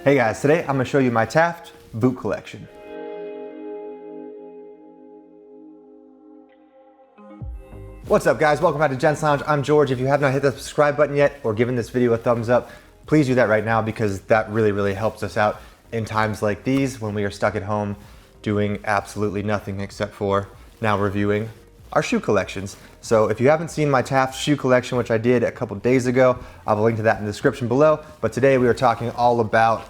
Hey guys, today I'm gonna show you my Taft boot collection. What's up guys, welcome back to Gents Lounge. I'm George. If you have not hit the subscribe button yet or given this video a thumbs up, please do that right now because that really helps us out in times like these when we are stuck at home doing absolutely nothing except for now reviewing our shoe collections. So if you haven't seen my Taft shoe collection, which I did a couple days ago, I'll have a link to that in the description below. But today we are talking all about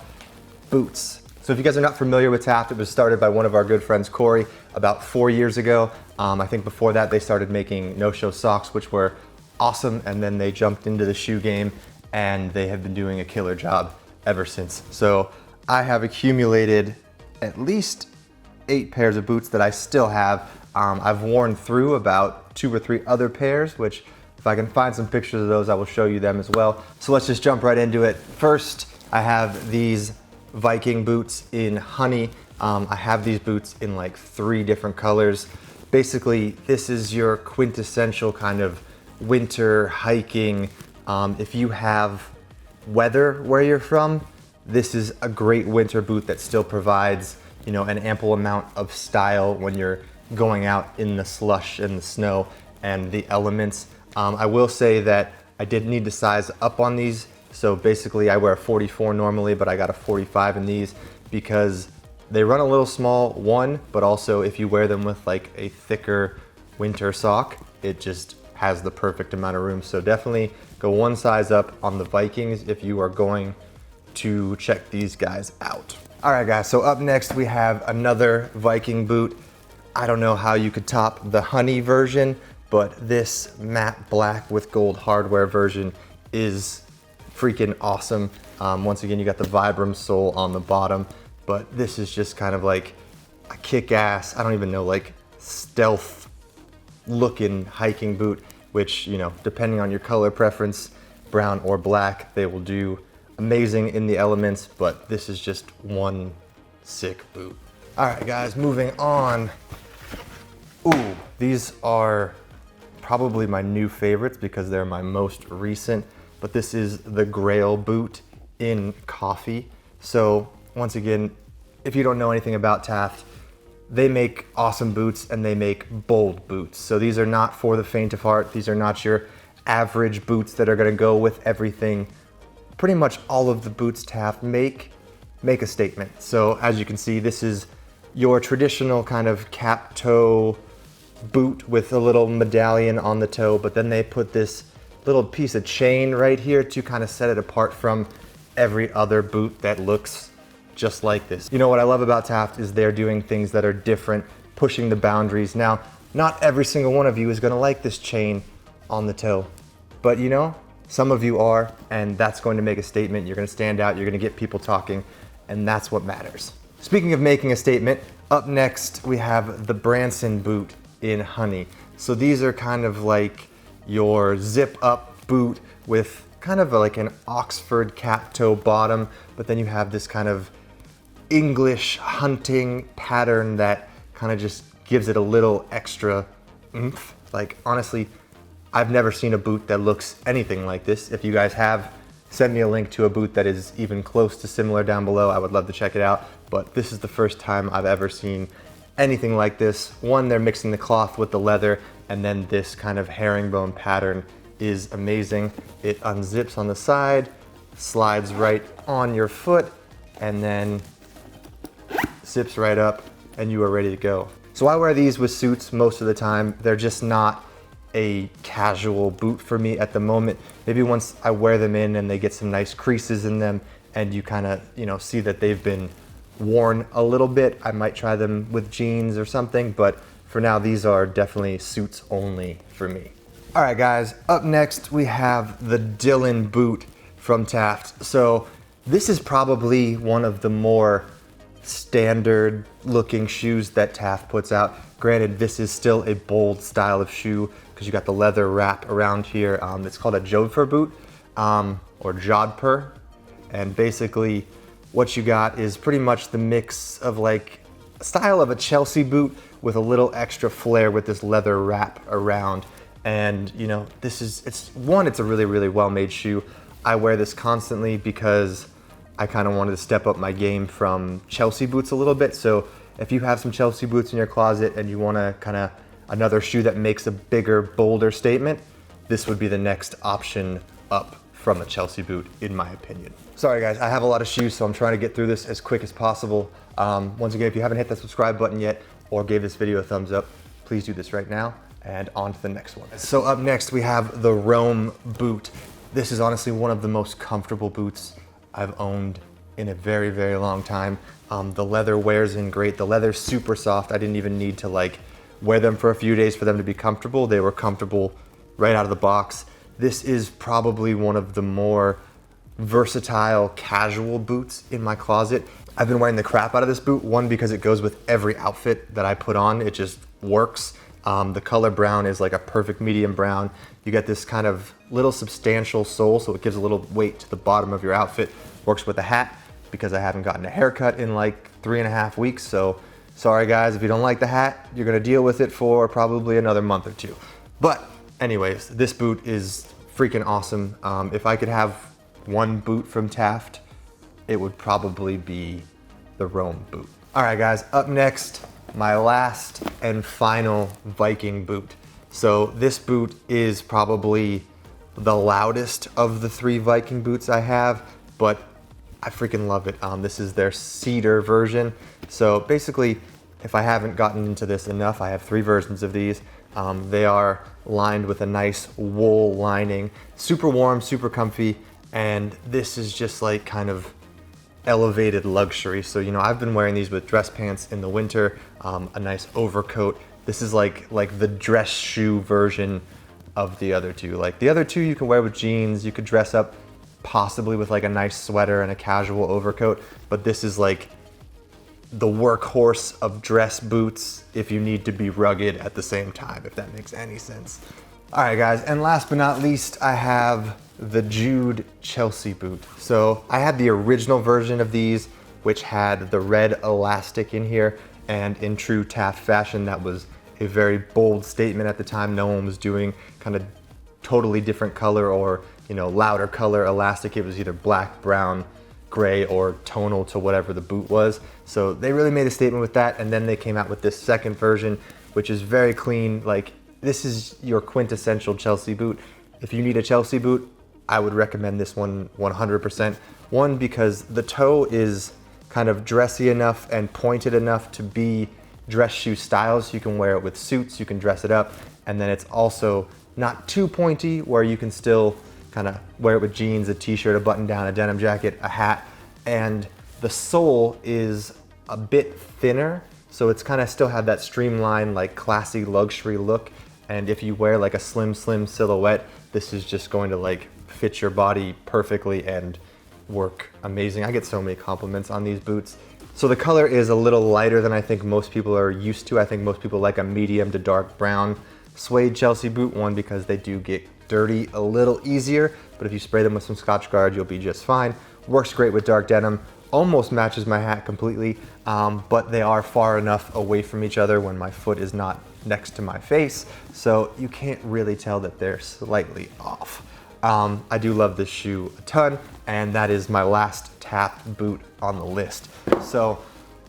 boots. So if you guys are not familiar with Taft, it was started by one of our good friends, Corey, about 4 years ago. I think before that they started making no-show socks, which were awesome. And then they jumped into the shoe game and they have been doing a killer job ever since. So I have accumulated at least 8 pairs of boots that I still have. I've worn through about 2 or 3 other pairs, which if I can find some pictures of those, I will show you them as well. So let's just jump right into it. First, I have these Viking boots in honey. I have these boots in like 3 different colors. Basically, this is your quintessential kind of winter hiking. If you have weather where you're from, this is a great winter boot that still provides, you know, an ample amount of style when you're going out in the slush and the snow and the elements. I will say that I did need to size up on these. So basically I wear a 44 normally, but I got a 45 in these because they run a little small, one, but also if you wear them with like a thicker winter sock, it just has the perfect amount of room. So definitely go one size up on the Vikings if you are going to check these guys out. All right guys, so up next we have another Viking boot. I don't know how you could top the honey version, but this matte black with gold hardware version is freaking awesome. Once again, you got the Vibram sole on the bottom, but this is just kind of like a kick-ass, I don't even know, like stealth looking hiking boot, which, you know, depending on your color preference, brown or black, they will do amazing in the elements, but this is just one sick boot. All right guys, moving on. Ooh, these are probably my new favorites because they're my most recent, but this is the Grail boot in coffee. So once again, if you don't know anything about Taft, they make awesome boots and they make bold boots. So these are not for the faint of heart. These are not your average boots that are gonna go with everything. Pretty much all of the boots Taft make a statement. So as you can see, this is your traditional kind of cap toe boot with a little medallion on the toe, but then they put this little piece of chain right here to kind of set it apart from every other boot that looks just like this. You know what I love about Taft is they're doing things that are different, pushing the boundaries. Now, not every single one of you is gonna like this chain on the toe, but you know, some of you are, and that's going to make a statement. You're gonna stand out, you're gonna get people talking, and that's what matters. Speaking of making a statement, up next we have the Branson boot in honey. So these are kind of like your zip up boot with kind of like an Oxford cap toe bottom, but then you have this kind of English hunting pattern that kind of just gives it a little extra oomph. Like honestly, I've never seen a boot that looks anything like this. If you guys have, send me a link to a boot that is even close to similar down below. I would love to check it out, but this is the first time I've ever seen anything like this. One, they're mixing the cloth with the leather, and then this kind of herringbone pattern is amazing. It unzips on the side, slides right on your foot, and then zips right up, and you are ready to go. So I wear these with suits most of the time. They're just not a casual boot for me at the moment. Maybe once I wear them in and they get some nice creases in them and you kind of, you know, see that they've been worn a little bit, I might try them with jeans or something, but for now these are definitely suits only for me. All right guys, up next we have the Dylan boot from Taft. So this is probably one of the more standard looking shoes that Taft puts out. Granted, this is still a bold style of shoe because you got the leather wrap around here. It's called a jodhpur boot or jodhpur, and basically what you got is pretty much the mix of like a style of a Chelsea boot with a little extra flair with this leather wrap around. And you know, it's a really well-made shoe. I wear this constantly because I kind of wanted to step up my game from Chelsea boots a little bit. So if you have some Chelsea boots in your closet and you want to kind of another shoe that makes a bigger, bolder statement, this would be the next option up from a Chelsea boot, in my opinion. Sorry guys, I have a lot of shoes, so I'm trying to get through this as quick as possible. Once again, if you haven't hit that subscribe button yet or gave this video a thumbs up, please do this right now, and on to the next one. So up next we have the Rome boot. This is honestly one of the most comfortable boots I've owned in a very, very long time. The leather wears in great. The leather's super soft. I didn't even need to like wear them for a few days for them to be comfortable. They were comfortable right out of the box. This is probably one of the more versatile casual boots in my closet. I've been wearing the crap out of this boot, one because it goes with every outfit that I put on. It just works. The color brown is like a perfect medium brown. You get this kind of little substantial sole, so it gives a little weight to the bottom of your outfit. Works with a hat because I haven't gotten a haircut in like 3.5 weeks. So sorry guys, if you don't like the hat, you're gonna deal with it for probably another month or two. But anyways, this boot is freaking awesome. If I could have one boot from Taft, it would probably be the Rome boot. All right guys, up next, my last and final Viking boot. So this boot is probably the loudest of the 3 Viking boots I have, but I freaking love it. This is their cedar version. So basically, if I haven't gotten into this enough, I have 3 versions of these. They are lined with a nice wool lining, super warm, super comfy, and this is just like kind of elevated luxury. So, you know, I've been wearing these with dress pants in the winter, a nice overcoat. This is like the dress shoe version of the other 2. Like the other 2 you can wear with jeans, you could dress up possibly with like a nice sweater and a casual overcoat, but this is like the workhorse of dress boots if you need to be rugged at the same time, if that makes any sense. All right guys, and last but not least, I have the Jude Chelsea boot. So I had the original version of these, which had the red elastic in here, and in true Taft fashion, that was a very bold statement at the time. No one was doing kind of totally different color or, you know, louder color elastic. It was either black, brown, gray, or tonal to whatever the boot was. So they really made a statement with that, and then they came out with this second version, which is very clean. Like, this is your quintessential Chelsea boot. If you need a Chelsea boot, I would recommend this one 100%. One, because the toe is kind of dressy enough and pointed enough to be dress shoe style, so you can wear it with suits, you can dress it up, and then it's also not too pointy where you can still kind of wear it with jeans, a t-shirt, a button down, a denim jacket, a hat, and the sole is a bit thinner, so it's kind of still have that streamlined, like classy luxury look. And if you wear like a slim silhouette, this is just going to like fit your body perfectly and work amazing. I get so many compliments on these boots. So the color is a little lighter than I think most people are used to. I think most people like a medium to dark brown suede Chelsea boot, one because they do get dirty a little easier, but if you spray them with some Scotch Guard, you'll be just fine. Works great with dark denim, almost matches my hat completely, but they are far enough away from each other when my foot is not next to my face, so you can't really tell that they're slightly off. I do love this shoe a ton, and that is my last Taft boot on the list. So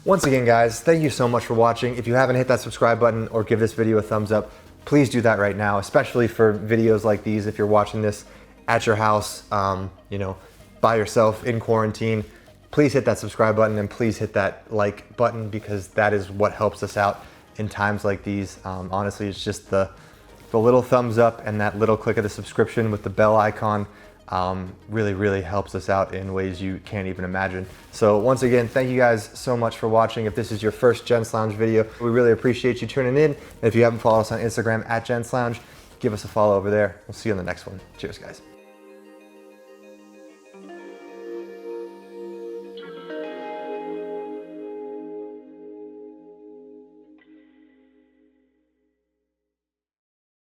once again guys, thank you so much for watching. If you haven't hit that subscribe button or give this video a thumbs up, please do that right now, especially for videos like these. If you're watching this at your house, you know, by yourself in quarantine, please hit that subscribe button and please hit that like button, because that is what helps us out in times like these. Honestly, it's just the little thumbs up and that little click of the subscription with the bell icon really helps us out in ways you can't even imagine. So once again, thank you guys so much for watching. If this is your first Gents Lounge video, we really appreciate you tuning in. And if you haven't followed us on Instagram at Gents Lounge, give us a follow over there. We'll see you on the next one. Cheers guys.